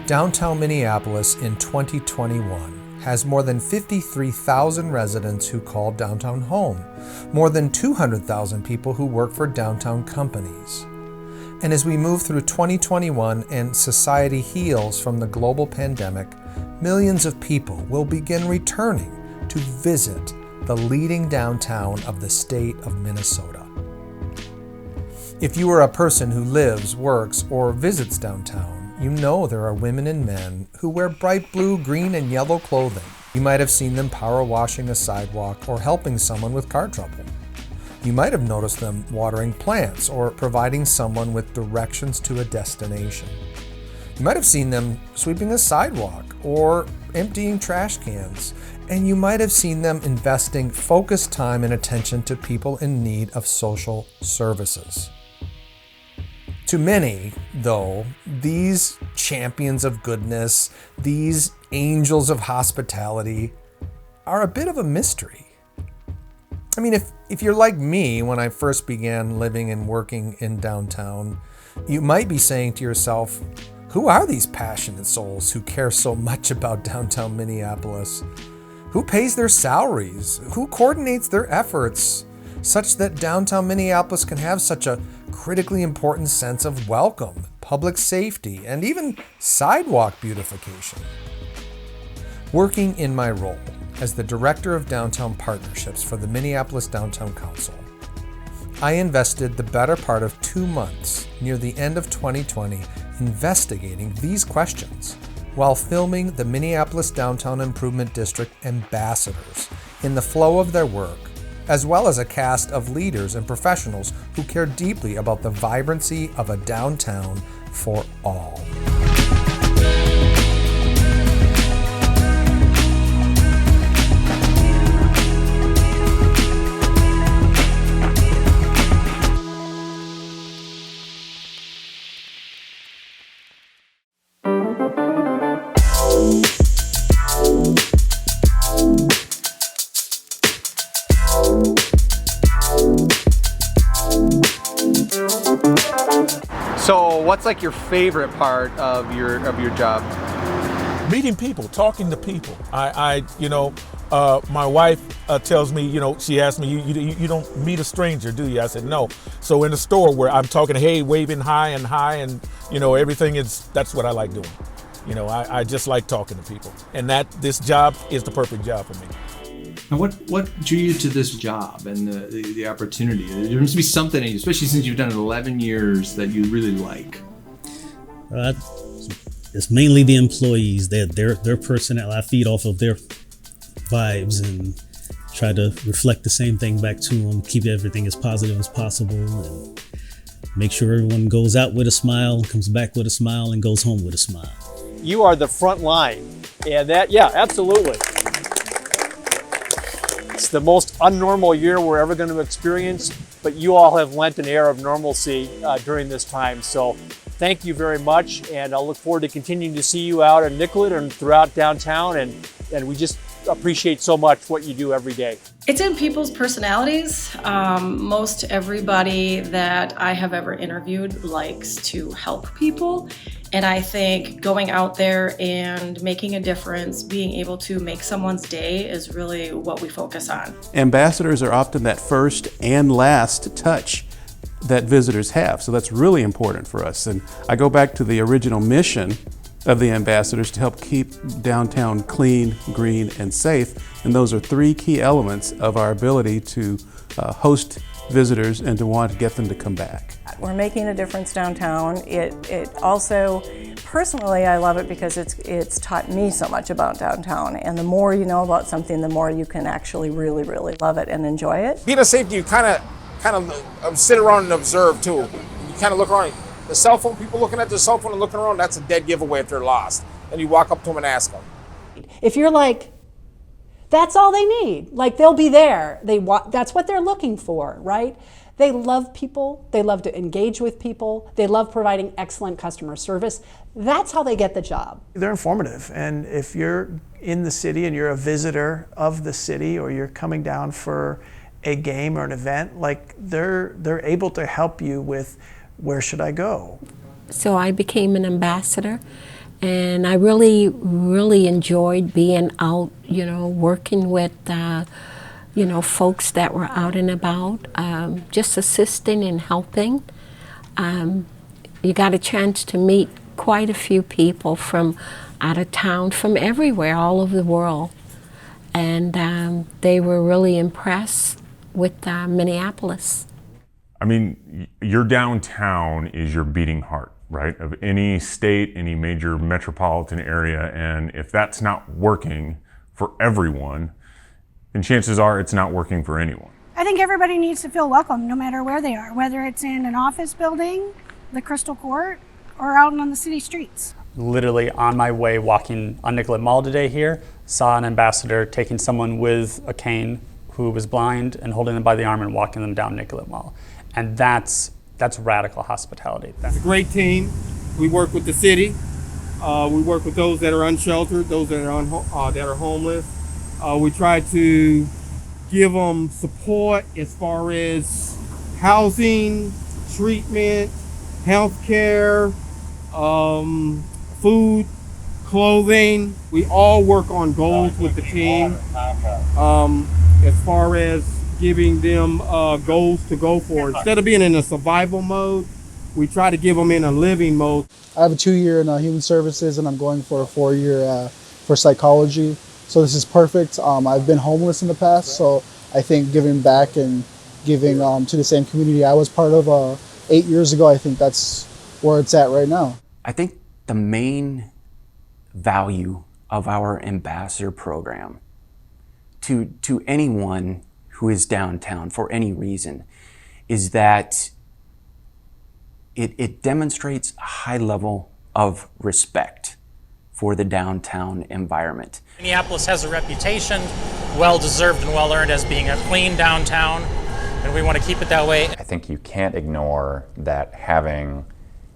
Downtown Minneapolis in 2021 has more than 53,000 residents who call downtown home, more than 200,000 people who work for downtown companies. And as we move through 2021 and society heals from the global pandemic, millions of people will begin returning to visit the leading downtown of the state of Minnesota. If you are a person who lives, works, or visits downtown, you know there are women and men who wear bright blue, green, and yellow clothing. You might have seen them power washing a sidewalk or helping someone with car trouble. You might have noticed them watering plants or providing someone with directions to a destination. You might have seen them sweeping a sidewalk or emptying trash cans. And you might have seen them investing focused time and attention to people in need of social services. To many, though, these champions of goodness, these angels of hospitality, are a bit of a mystery. I mean, if you're like me when I first began living and working in downtown, you might be saying to yourself, who are these passionate souls who care so much about downtown Minneapolis? Who pays their salaries? Who coordinates their efforts such that downtown Minneapolis can have such a critically important sense of welcome, public safety, and even sidewalk beautification? Working in my role as the Director of Downtown Partnerships for the Minneapolis Downtown Council, I invested the better part of 2 months near the end of 2020 investigating these questions while filming the Minneapolis Downtown Improvement District ambassadors in the flow of their work, as well as a cast of leaders and professionals who care deeply about the vibrancy of a downtown for all. So what's like your favorite part of your job? Meeting people, talking to people. My wife tells me, she asked me, you don't meet a stranger, do you? I said, no. So in the store where I'm talking, hey, waving hi, and everything that's what I like doing. I just like talking to people. And this job is the perfect job for me. And what drew you to this job and the opportunity? There must be something in you, especially since you've done it 11 years, that you really like. It's mainly the employees. Their personnel. I feed off of their vibes and try to reflect the same thing back to them. Keep everything as positive as possible and make sure everyone goes out with a smile, comes back with a smile, and goes home with a smile. You are the front line, and absolutely. It's the most unnormal year we're ever going to experience, but you all have lent an air of normalcy during this time. So thank you very much, and I'll look forward to continuing to see you out in Nicollet and throughout downtown, and we just appreciate so much what you do every day. It's in people's personalities. Most everybody that I have ever interviewed likes to help people. And I think going out there and making a difference, being able to make someone's day is really what we focus on. Ambassadors are often that first and last touch that visitors have. So that's really important for us. And I go back to the original mission of the ambassadors to help keep downtown clean, green, and safe. And those are 3 key elements of our ability to host visitors and to want to get them to come back. We're making a difference downtown. It also, personally, I love it because it's taught me so much about downtown. And the more you know about something, the more you can actually really, really love it and enjoy it. Being a safety, you kind of sit around and observe too. You kind of look around. The cell phone, people looking at their cell phone and looking around, that's a dead giveaway if they're lost. And you walk up to them and ask them. If you're like, that's all they need. Like, they'll be there. That's what they're looking for, right? They love people. They love to engage with people. They love providing excellent customer service. That's how they get the job. They're informative. And if you're in the city and you're a visitor of the city, or you're coming down for a game or an event, like they're able to help you with, where should I go? So I became an ambassador, And I really, really enjoyed being out, working with, folks that were out and about, just assisting and helping. You got a chance to meet quite a few people from out of town, from everywhere, all over the world. And they were really impressed with Minneapolis. I mean, your downtown is your beating heart, right, of any state, any major metropolitan area. And if that's not working for everyone, then chances are it's not working for anyone. I think everybody needs to feel welcome no matter where they are, whether it's in an office building, the Crystal Court, or out on the city streets. Literally on my way walking on Nicollet Mall today here, saw an ambassador taking someone with a cane who was blind and holding them by the arm and walking them down Nicollet Mall. And that's radical hospitality. It's a great team. We work with the city. We work with those that are unsheltered, those that are homeless. We try to give them support as far as housing, treatment, health care, food, clothing. We all work on goals with the team as far as giving them goals to go for. Instead of being in a survival mode, we try to give them in a living mode. I have a 2-year in human services and I'm going for a 4-year for psychology. So this is perfect. I've been homeless in the past, so I think giving back and giving to the same community I was part of 8 years ago, I think that's where it's at right now. I think the main value of our ambassador program to anyone who is downtown for any reason is that it demonstrates a high level of respect for the downtown environment. Minneapolis has a reputation, well-deserved and well-earned, as being a clean downtown, and we want to keep it that way. I think you can't ignore that having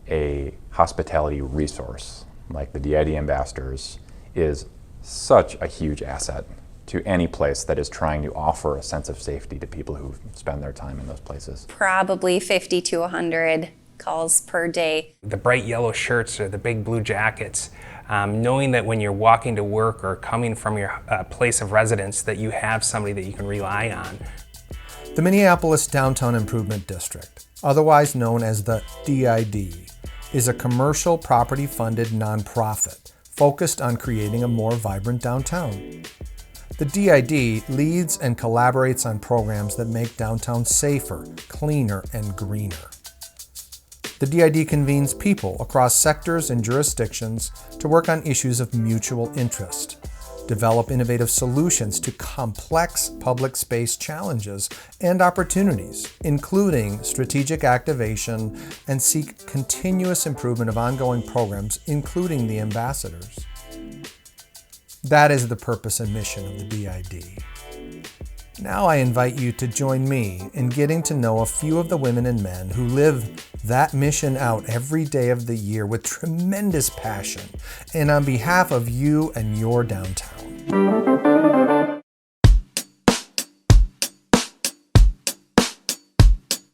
a hospitality resource like the DID ambassadors is such a huge asset to any place that is trying to offer a sense of safety to people who spend their time in those places. Probably 50 to 100 calls per day. The bright yellow shirts or the big blue jackets, knowing that when you're walking to work or coming from your place of residence that you have somebody that you can rely on. The Minneapolis Downtown Improvement District, otherwise known as the DID, is a commercial property-funded nonprofit focused on creating a more vibrant downtown. The DID leads and collaborates on programs that make downtown safer, cleaner, and greener. The DID convenes people across sectors and jurisdictions to work on issues of mutual interest, develop innovative solutions to complex public space challenges and opportunities, including strategic activation, and seek continuous improvement of ongoing programs, including the ambassadors. That is the purpose and mission of the DID. Now I invite you to join me in getting to know a few of the women and men who live that mission out every day of the year with tremendous passion and on behalf of you and your downtown.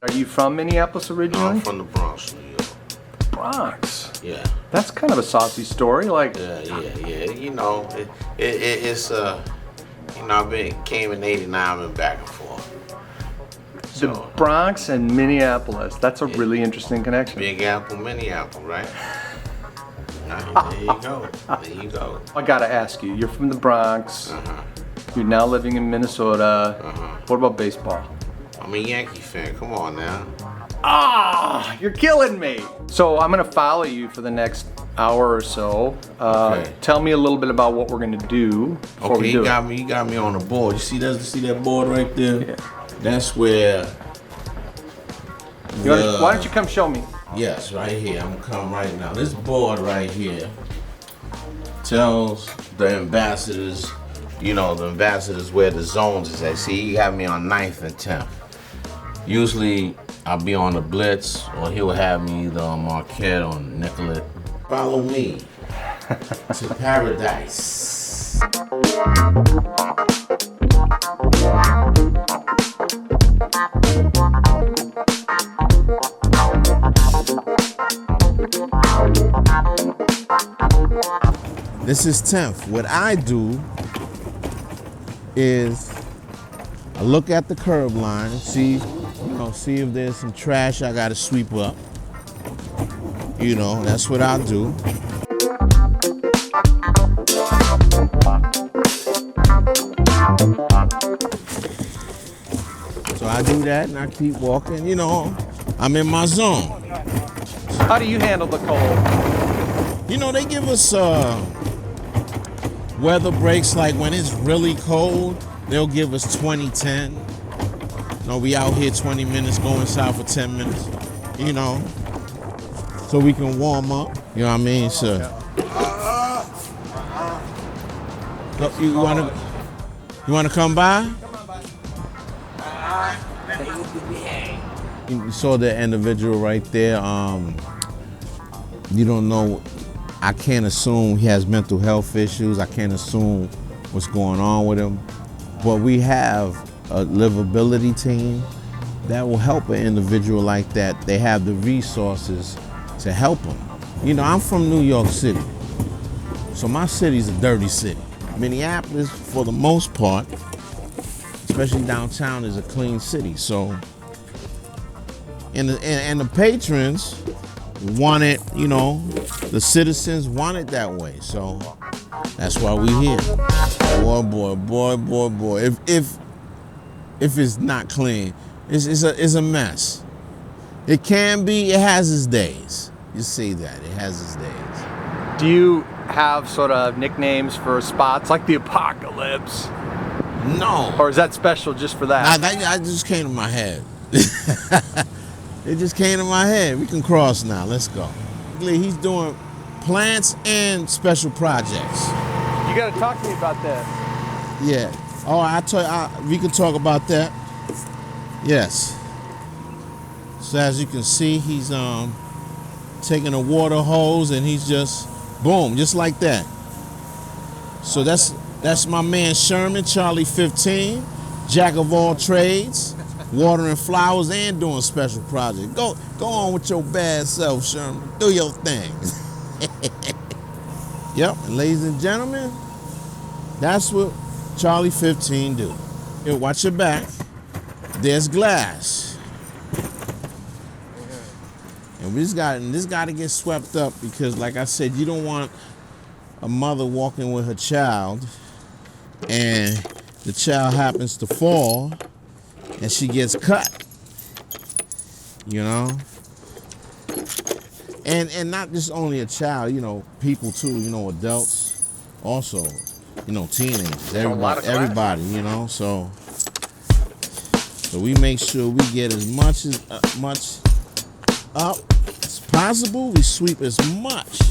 Are you from Minneapolis originally? I'm from the Bronx, New York. Bronx? Yeah. That's kind of a saucy story. Like. Yeah. You know, it's you know, came in '89. I've been back and forth. So, the Bronx and Minneapolis. That's a really interesting connection. Big Apple, Minneapolis, right? There you go. There you go. I gotta ask you. You're from the Bronx. You're now living in Minnesota. What about baseball? I'm a Yankee fan. Come on now. Ah, you're killing me. So I'm gonna follow you for the next hour or so. Okay. Tell me a little bit about what we're gonna do before we do it. You got me on the board. You see that board right there? Yeah. That's where. Why don't you come show me? Yes, right here. I'm gonna come right now. This board right here tells the ambassadors, you know, the ambassadors where the zones is at. See, he got me on 9th and 10th. Usually I'll be on the Blitz, or he'll have me either on Marquette or Nicollet. Follow me to paradise. This is 10th. What I do is I look at the curb line and see if there's some trash I gotta sweep up. That's what I'll do. So I do that and I keep walking, I'm in my zone. How do you handle the cold? They give us weather breaks, like when it's really cold, they'll give us 20-10. We out here 20 minutes, go inside for 10 minutes, so we can warm up. You know what I mean? So, you wanna come by? You saw the individual right there. You don't know. I can't assume he has mental health issues. I can't assume what's going on with him. But we have a livability team that will help an individual like that. They have the resources to help them. I'm from New York City, so my city's a dirty city. Minneapolis, for the most part, especially downtown, is a clean city. So, and the patrons want it, the citizens want it that way. So that's why we here. Boy. If it's not clean, it's a mess. It can be. It has its days. You see that it has its days. Do you have sort of nicknames for spots like the Apocalypse? No. Or is that special just for that? I just came to my head. It just came to my head. We can cross now. Let's go. He's doing plants and special projects. You got to talk to me about that. Yeah. Oh, we can talk about that. Yes. So as you can see, he's taking a water hose and he's just boom, just like that. So that's my man Sherman, Charlie 15, jack of all trades. Watering flowers and doing special projects. Go on with your bad self, Sherman. Do your thing. Yep, and ladies and gentlemen, that's what Charlie 15 do. Here, watch your back. There's glass. And this got to get swept up because, like I said, you don't want a mother walking with her child and the child happens to fall and she gets cut, and not just only a child, people too, adults also, teenagers, everybody, so we make sure we get as much up as possible. We sweep as much.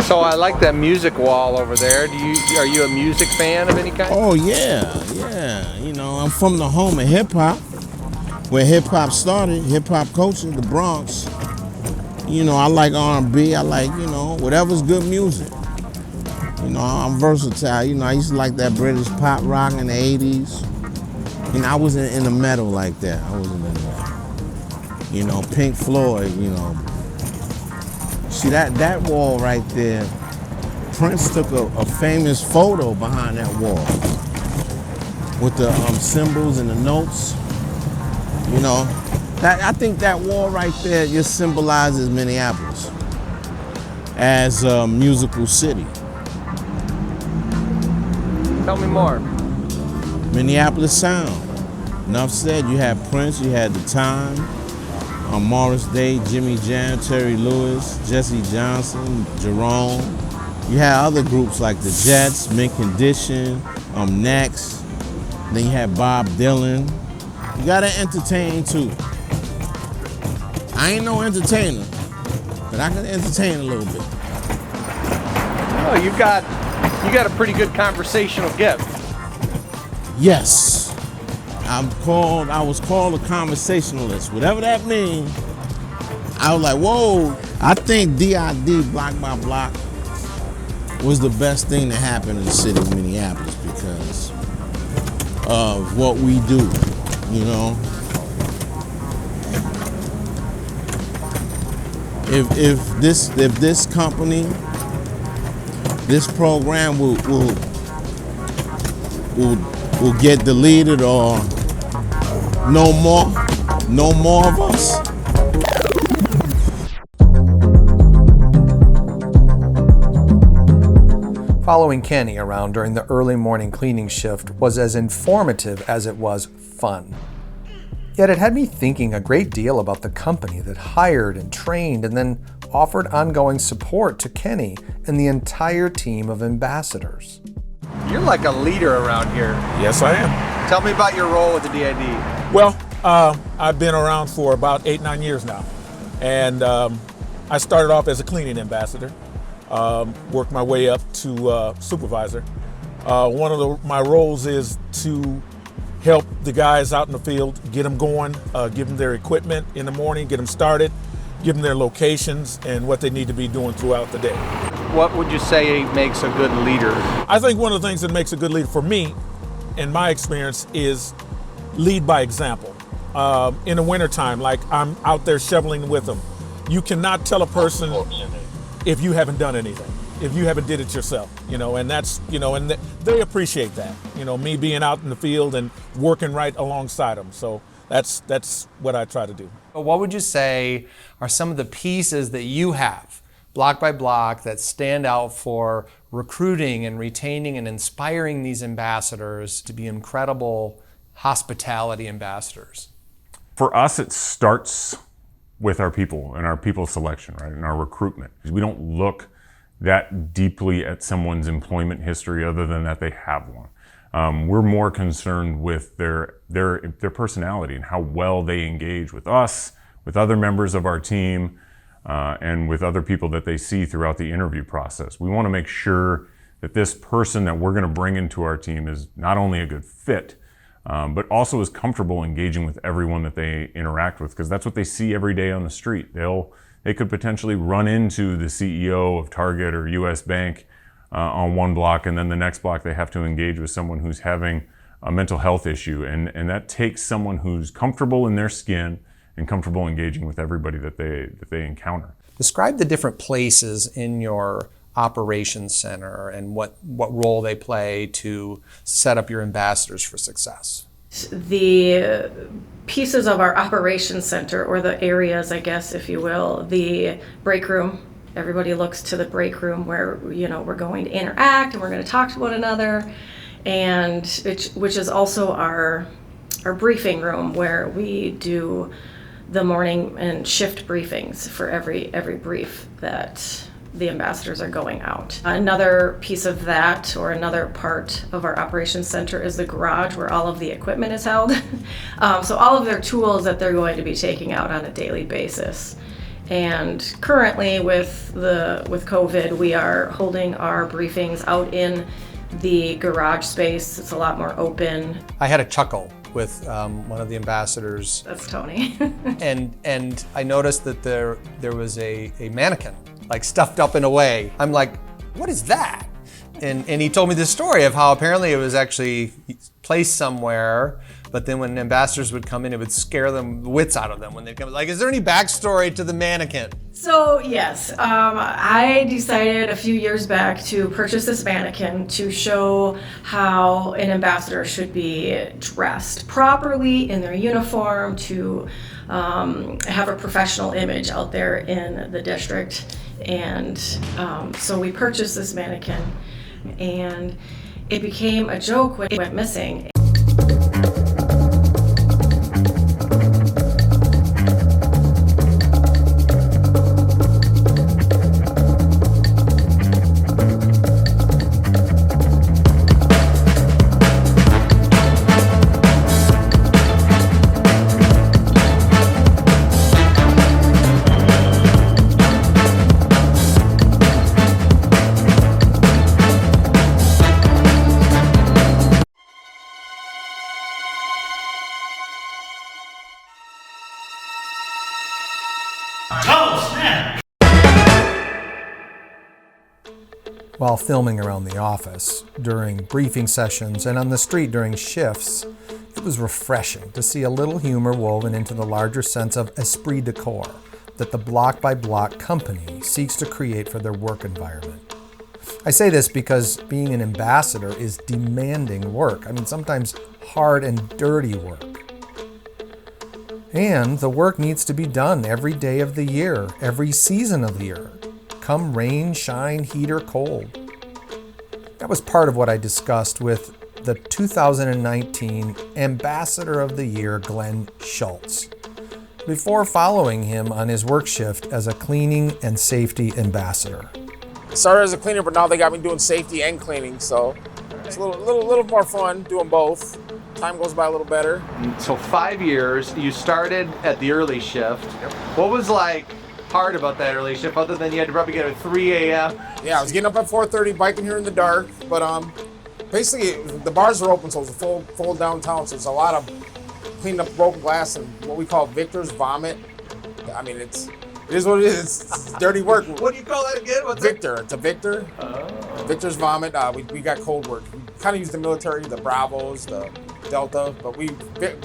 So I like that music wall over there. Are you a music fan of any kind? Oh yeah. I'm from the home of hip hop, where hip hop started, hip hop culture, the Bronx. I like R&B. I like whatever's good music. I'm versatile. I used to like that British pop rock in the 80s. I wasn't in the metal like that. I wasn't in that. Pink Floyd. See that wall right there. Prince took a famous photo behind that wall with the symbols and the notes. I think that wall right there just symbolizes Minneapolis as a musical city. Tell me more. Minneapolis sound. Enough said. You had Prince, you had The Time, Morris Day, Jimmy Jam, Terry Lewis, Jesse Johnson, Jerome. You had other groups like the Jets, Mint Condition, Next. Then you had Bob Dylan. You gotta entertain too. I ain't no entertainer, but I can entertain a little bit. Oh, you got a pretty good conversational gift. Yes. I was called a conversationalist, whatever that means. I was like, whoa, I think DID, block by block, was the best thing to happen in the city of Minneapolis because of what we do, you know? If this company, this program will get deleted or no more of us. Following Kenny around during the early morning cleaning shift was as informative as it was fun. Yet it had me thinking a great deal about the company that hired and trained and then offered ongoing support to Kenny and the entire team of ambassadors. You're like a leader around here. Yes, I am. Tell me about your role with the DID. Well, I've been around for about 8-9 years now. And I started off as a cleaning ambassador, worked my way up to supervisor. One of my roles is to help the guys out in the field, get them going, give them their equipment in the morning, get them started, give them their locations and what they need to be doing throughout the day. What would you say makes a good leader? I think one of the things that makes a good leader for me, in my experience, is lead by example. In the wintertime, like I'm out there shoveling with them. You cannot tell a person if you haven't done anything, if you haven't did it yourself, you know, and that's, you know, and they appreciate that, you know, me being out in the field and working right alongside them. So that's what I try to do. What would you say are some of the pieces that you have, block by block, that stand out for recruiting and retaining and inspiring these ambassadors to be incredible hospitality ambassadors? For us, it starts with our people and our people selection, right, and our recruitment. We don't look that deeply at someone's employment history other than that they have one. We're more concerned with their personality and how well they engage with us, with other members of our team, and with other people that they see throughout the interview process. We want to make sure that this person that we're going to bring into our team is not only a good fit, but also is comfortable engaging with everyone that they interact with, because that's what they see every day on the street. They could potentially run into the CEO of Target or US Bank on one block, and then the next block they have to engage with someone who's having a mental health issue. And that takes someone who's comfortable in their skin and comfortable engaging with everybody that they encounter. Describe the different places in your operations center and what role they play to set up your ambassadors for success. The pieces of our operations center, or the areas, I guess, if you will, the break room. Everybody looks to the break room where, you know, we're going to interact and we're going to talk to one another, and which is also our briefing room where we do the morning and shift briefings for every brief that the ambassadors are going out. Another piece of that, or another part of our operations center, is the garage where all of the equipment is held. So all of their tools that they're going to be taking out on a daily basis. And currently with COVID, we are holding our briefings out in the garage space. It's a lot more open. I had a chuckle with one of the ambassadors. That's Tony. and I noticed that there was a mannequin, like stuffed up in a way. I'm like, what is that? And he told me this story of how apparently it was actually placed somewhere, but then when ambassadors would come in, it would scare the wits out of them when they'd come. Like, is there any backstory to the mannequin? So yes, I decided a few years back to purchase this mannequin to show how an ambassador should be dressed properly in their uniform, to have a professional image out there in the district. And so we purchased this mannequin, and it became a joke when it went missing. While filming around the office, during briefing sessions, and on the street during shifts, it was refreshing to see a little humor woven into the larger sense of esprit de corps that the Block by Block company seeks to create for their work environment. I say this because being an ambassador is demanding work. I mean, sometimes hard and dirty work. And the work needs to be done every day of the year, every season of the year, come rain, shine, heat, or cold. That was part of what I discussed with the 2019 Ambassador of the Year, Glenn Schulze, before following him on his work shift as a cleaning and safety ambassador. Started as a cleaner, but now they got me doing safety and cleaning, so it's a little more fun doing both. Time goes by a little better. So 5 years, you started at the early shift. Yep. What was like hard about that early shift, other than you had to probably get at 3 a.m.? Yeah, I was getting up at 4:30, biking here in the dark, but basically the bars are open, so it's a full downtown, so it's a lot of cleaning up broken glass and what we call Victor's vomit. I mean, it is what it is. It's dirty work. What do you call that again? What's Victor. It's a Victor. Oh. Victor's vomit. We got code words. We kind of use the military, the Bravos, the Delta, but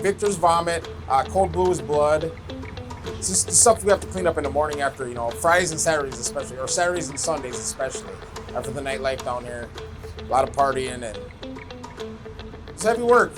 Victor's vomit. Cold blue is blood. It's just the stuff we have to clean up in the morning after, Fridays and Saturdays especially, or Saturdays and Sundays especially, after the nightlife down here. A lot of partying and it's heavy work.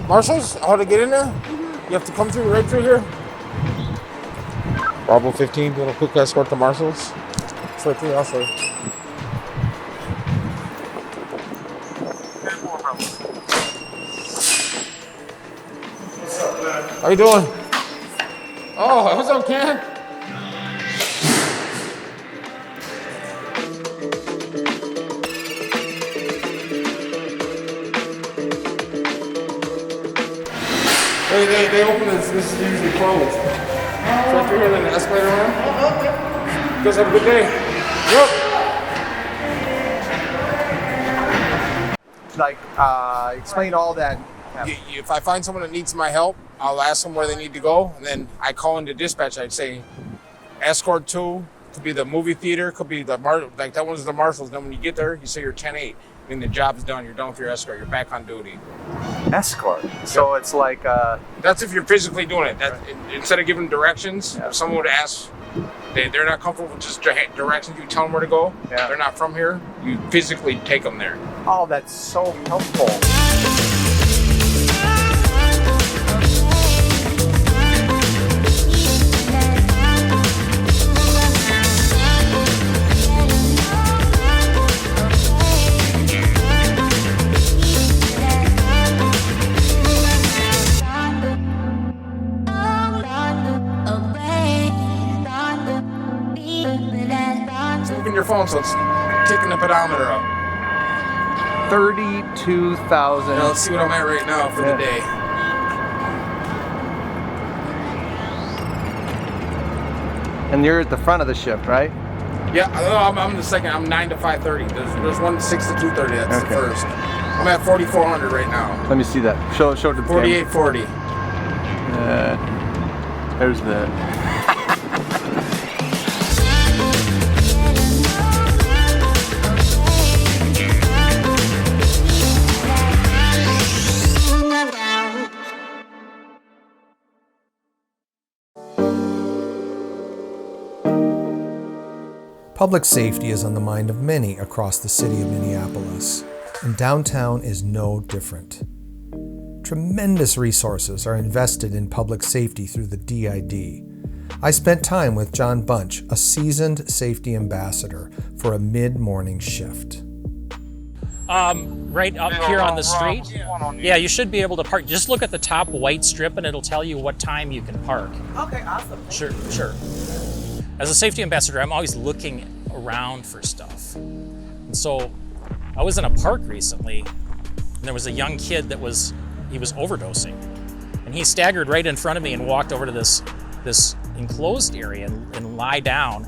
Marshals, how to get in there? You have to come through, right through here. Bravo 15, doing a quick escort to Marshals. It's right through, I'll show you. What's up, man? How you doing? Oh, what's up, Ken? They open this is usually closed. So if you're here, then the escalator around. You guys have a good day. Yep. Like, explain all that. If I find someone that needs my help, I'll ask them where they need to go, and then I call into dispatch. I'd say, escort 2, could be the movie theater, could be the like that one's the Marshals. Then when you get there, you say you're 10-8. I mean, the job's done. You're done with your escort. You're back on duty. Escort. So it's like that's if you're physically doing it. Instead of giving directions, if someone would ask, they're not comfortable with just directions. You tell them where to go. Yeah. They're not from here. You physically take them there. Oh, that's so helpful. Your phone, so it's ticking the pedometer up. 32,000. Let's see what I'm at right now for the day. And you're at the front of the shift, right? Yeah, I'm the second. I'm 9 to 5:30. There's one 6 to 2:30. That's the first. I'm at 4,400 right now. Let me see that. Show it to the 4840. There's the. Public safety is on the mind of many across the city of Minneapolis. and downtown is no different. Tremendous resources are invested in public safety through the DID. I spent time with John Bunch, a seasoned safety ambassador, for a mid-morning shift. Right up here on the street. Yeah, you should be able to park. Just look at the top white strip and it'll tell you what time you can park. Okay, awesome. Sure. As a safety ambassador, I'm always looking around for stuff. And so I was in a park recently and there was a young kid that was overdosing. And he staggered right in front of me and walked over to this enclosed area and lie down.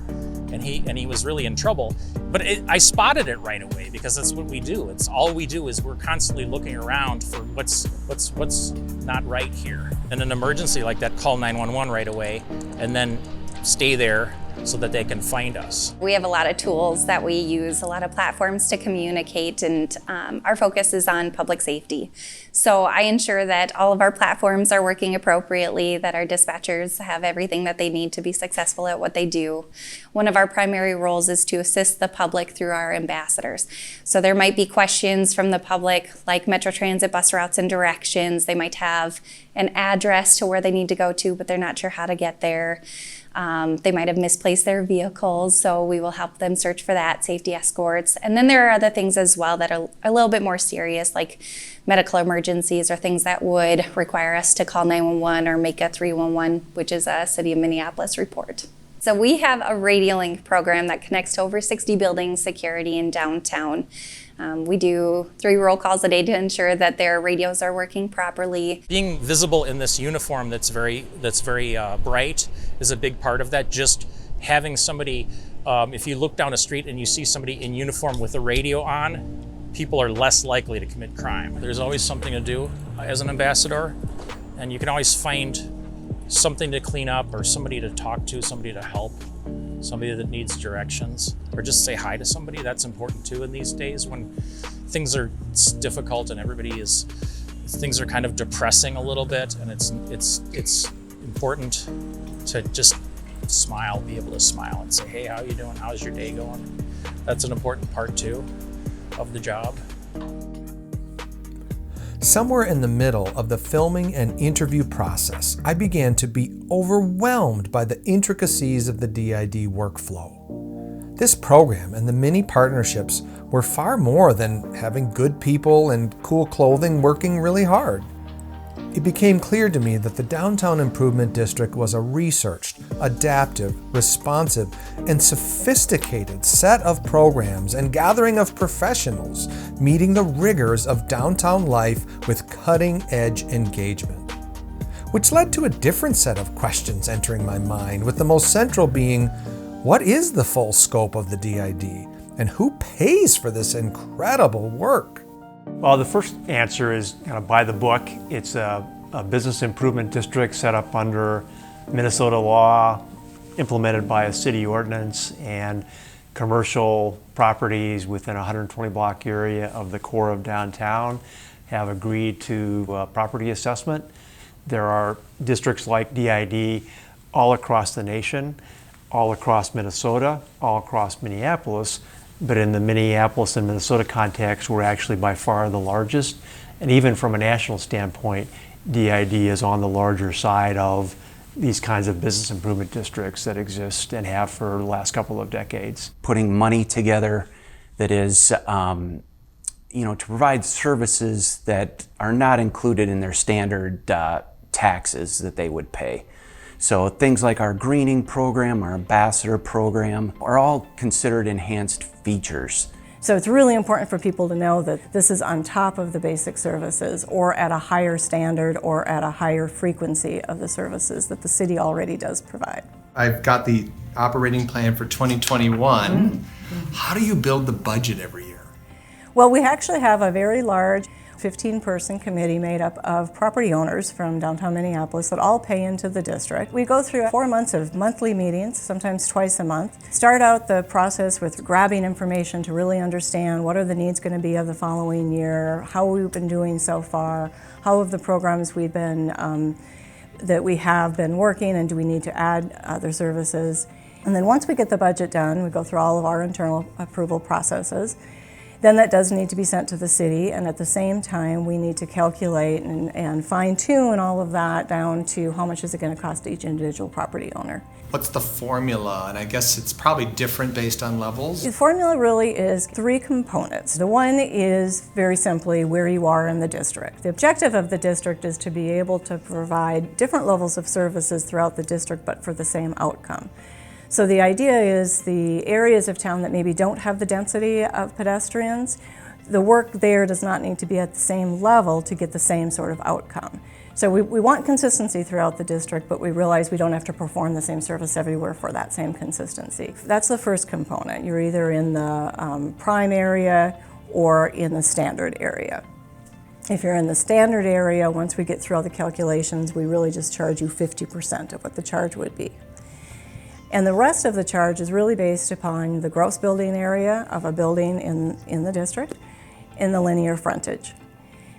And he was really in trouble. But I spotted it right away because that's what we do. It's all we do is we're constantly looking around for what's not right here. In an emergency like that, call 911 right away and then stay there so that they can find us. We have a lot of tools that we use, a lot of platforms to communicate, and our focus is on public safety. So I ensure that all of our platforms are working appropriately, that our dispatchers have everything that they need to be successful at what they do. One of our primary roles is to assist the public through our ambassadors. So there might be questions from the public like Metro Transit bus routes and directions. They might have an address to where they need to go to, but they're not sure how to get there. They might have misplaced their vehicles, so we will help them search for that, safety escorts. And then there are other things as well that are a little bit more serious, like medical emergencies or things that would require us to call 911 or make a 311, which is a City of Minneapolis report. So we have a radio link program that connects to over 60 building security in downtown. We do 3 roll calls a day to ensure that their radios are working properly. Being visible in this uniform that's very bright is a big part of that. Just having somebody, if you look down a street and you see somebody in uniform with a radio on, people are less likely to commit crime. There's always something to do as an ambassador, and you can always find something to clean up or somebody to talk to, somebody to help, somebody that needs directions, or just say hi to somebody. That's important too in these days when things are difficult and things are kind of depressing a little bit, and it's important to just smile, be able to smile and say, hey, how you doing? How's your day going? That's an important part too of the job. Somewhere in the middle of the filming and interview process, I began to be overwhelmed by the intricacies of the DID workflow. This program and the many partnerships were far more than having good people and cool clothing working really hard. It became clear to me that the Downtown Improvement District was a researched, adaptive, responsive, and sophisticated set of programs and gathering of professionals meeting the rigors of downtown life with cutting-edge engagement. Which led to a different set of questions entering my mind, with the most central being, what is the full scope of the DID, and who pays for this incredible work? Well, the first answer is kind of by the book. It's a business improvement district set up under Minnesota law, implemented by a city ordinance, and commercial properties within a 120 block area of the core of downtown have agreed to property assessment. There are districts like DID all across the nation, all across Minnesota, all across Minneapolis. But in the Minneapolis and Minnesota context, we're actually by far the largest. And even from a national standpoint, DID is on the larger side of these kinds of business improvement districts that exist and have for the last couple of decades. Putting money together that is, to provide services that are not included in their standard taxes that they would pay. So things like our greening program, our ambassador program, are all considered enhanced features. So it's really important for people to know that this is on top of the basic services, or at a higher standard, or at a higher frequency of the services that the city already does provide. I've got the operating plan for 2021. How do you build the budget every year? Well, we actually have a very large 15-person committee made up of property owners from downtown Minneapolis that all pay into the district. We go through 4 months of monthly meetings, sometimes twice a month. Start out the process with grabbing information to really understand what are the needs going to be of the following year, how we've been doing so far, how have the programs we've been that we have been working, and do we need to add other services. And then once we get the budget done, we go through all of our internal approval processes. Then that does need to be sent to the city, and at the same time we need to calculate and fine-tune all of that down to how much is it going to cost each individual property owner. What's the formula? And I guess it's probably different based on levels. The formula really is 3 components. The one is very simply where you are in the district. The objective of the district is to be able to provide different levels of services throughout the district but for the same outcome. So the idea is the areas of town that maybe don't have the density of pedestrians, the work there does not need to be at the same level to get the same sort of outcome. So we want consistency throughout the district, but we realize we don't have to perform the same service everywhere for that same consistency. That's the first component. You're either in the prime area or in the standard area. If you're in the standard area, once we get through all the calculations, we really just charge you 50% of what the charge would be. And the rest of the charge is really based upon the gross building area of a building in the district and the linear frontage.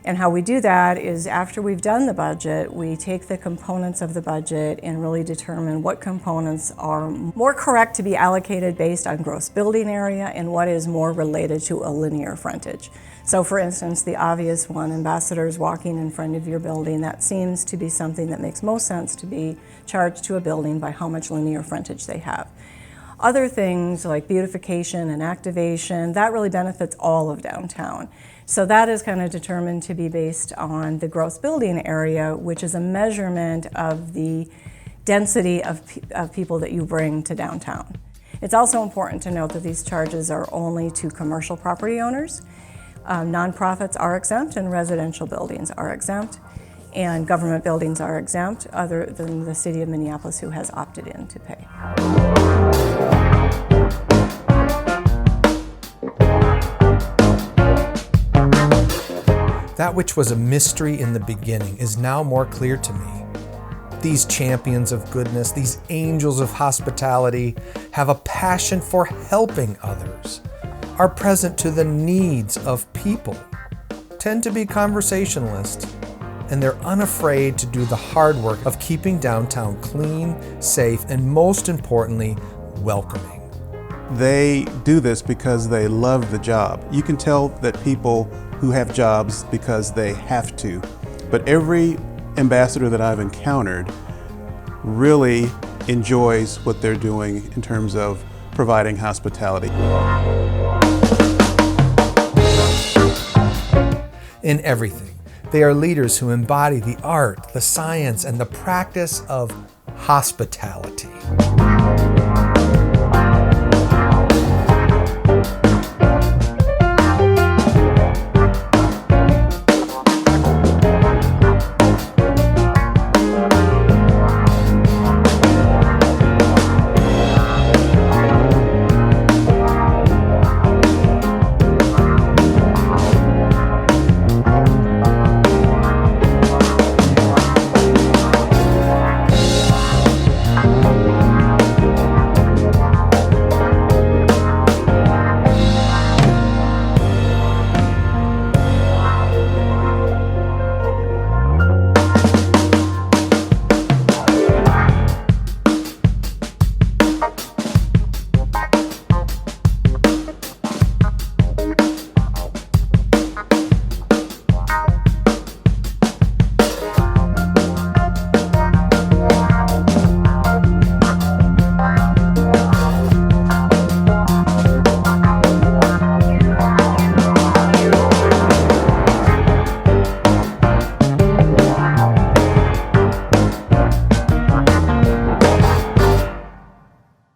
And how we do that is after we've done the budget, we take the components of the budget and really determine what components are more correct to be allocated based on gross building area and what is more related to a linear frontage. So for instance, the obvious one, ambassadors walking in front of your building, that seems to be something that makes most sense to be charged to a building by how much linear frontage they have. Other things like beautification and activation, that really benefits all of downtown. So that is kind of determined to be based on the gross building area, which is a measurement of the density of people that you bring to downtown. It's also important to note that these charges are only to commercial property owners. Nonprofits are exempt and residential buildings are exempt, and government buildings are exempt other than the city of Minneapolis, who has opted in to pay. That which was a mystery in the beginning is now more clear to me. These champions of goodness, these angels of hospitality, have a passion for helping others, are present to the needs of people, tend to be conversationalists, and they're unafraid to do the hard work of keeping downtown clean, safe, and most importantly, welcoming. They do this because they love the job. You can tell that people who have jobs because they have to. But every ambassador that I've encountered really enjoys what they're doing in terms of providing hospitality. In everything, they are leaders who embody the art, the science, and the practice of hospitality.